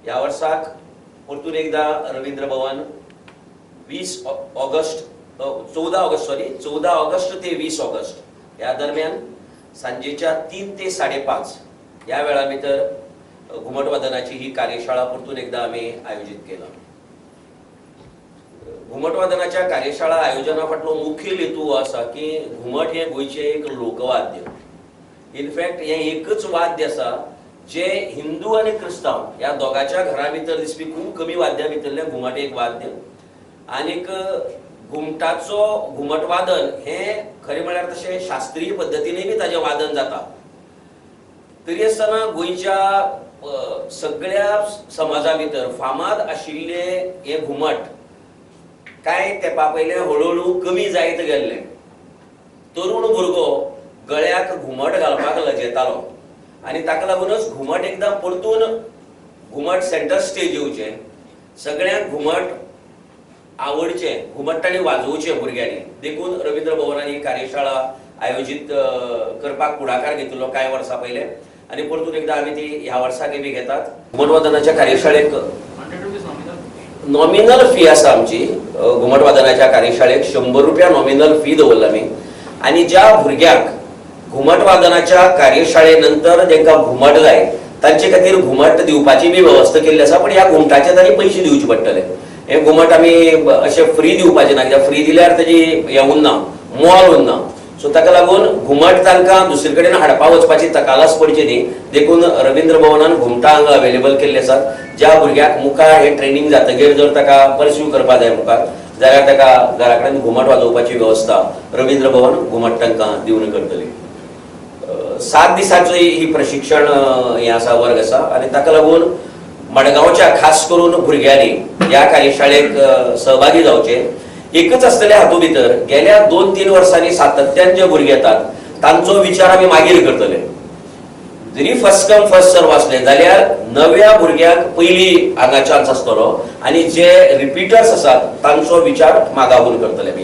या वर्साक परतून एकदा रवींद्र भवन 14 ऑगस्ट ते 20 ऑगस्ट या दरम्यान सांजेच्या 3 ते 5:30 या वेळा भितर घुमट वादनाची ही कार्यशाळा परतून एकदा आम्ही आयोजित केला। घुमट वादनाच्या कार्यशाळा आयोजना फाटलो मुख्य हेतू असा की घुमट हे गोयचे एक लोकवाद्य। इनफॅक्ट हे एकच वाद्य असा जे हिंदू आणि क्रिस्ताव या दोघांच्या घरा भितर दिसपी खूप कमी वाद्या भितरले घुमट एक वाद्य। आणि घुमटाचो घुमट वादन हे खरे म्हळ्यार तशें शास्त्रीय पद्धतीने बी ताजे वादन जाता। तरी आसतना गोयच्या सगळ्या समाजा भितर फामाद आशिल्ले हे घुमट काय तेपा पयले हळूहळू कमी जायत गेल्ले। तरुण भुरगो गळ्याक घुमट घालपाक लजेतालो आणि ताका लागूनच घुमट एकदा परतून घुमट सेंटर स्टेज येवचे, सगळ्यांक घुमट आवडचे, घुमटांनी वाजोवचे भुरग्यांनी। देखून रवींद्र भवनान ही कार्यशाळा आयोजित करपाक पुढाकार घेतलो काय वर्सां पयले आणि परतून एकदा आम्ही ती ह्या वर्साक बी घेतात। घुमट वादनाच्या कार्यशाळेक नॉमिनल फी आसा आमची। घुमट वादनाच्या कार्यशाळेक 100 रुपया नॉमिनल फी दवरला आमी आणि ज्या भुरग्याक घुमट वादनाच्या कार्यशाळेनंतर जेंका घुमट जाय तांचे खातीर घुमट दिवपाची बी व्यवस्था केल्ली आसा, पण ह्या घुमटाचे तांणी पयशे दिवचे पडटले। हे घुमट आमी अशे फ्री दिवपाचे ना, कित्याक फ्री दिल्यार ताजी हे उरना, मोल उरना। सो ताका लागून घुमट तांकां दुसरे कडेन हाडपा वचपाची तकालस पडची न्ही। देखून रवींद्र भवनान घुमटां हांगा अवेलेबल केल्ले आसात। ज्या भुरग्याक मुखार हे ट्रेनिंग जातकीर जर ताका परस्यू करपा जाय मुखार जाल्यार ताका घरा कडेन घुमट वाजोवपाची व्यवस्था रवींद्र भवन घुमट तांकां दिवन करतली। 7 दिसांचो ही प्रशिक्षण हे आसा, वर्ग आसा आणि ताका लागून मडगांवच्या खास करून भुरग्यांनी ह्या कार्यशाळेक सहभागी जावचे। एकच आसतले हातूंत भितर गेल्या 2-3 वर्सांनी सातत्यान जे भुरगे येतात तांचो विचार आमी मागीर करतले। जरी फर्स्ट कम फर्स्ट सर्व असले जाल्यार नव्या भुरग्यांक पयली हांगा चान्स आसतलो आणि जे रिपीटर्स आसात तांचो विचार मागावून करतले आमी।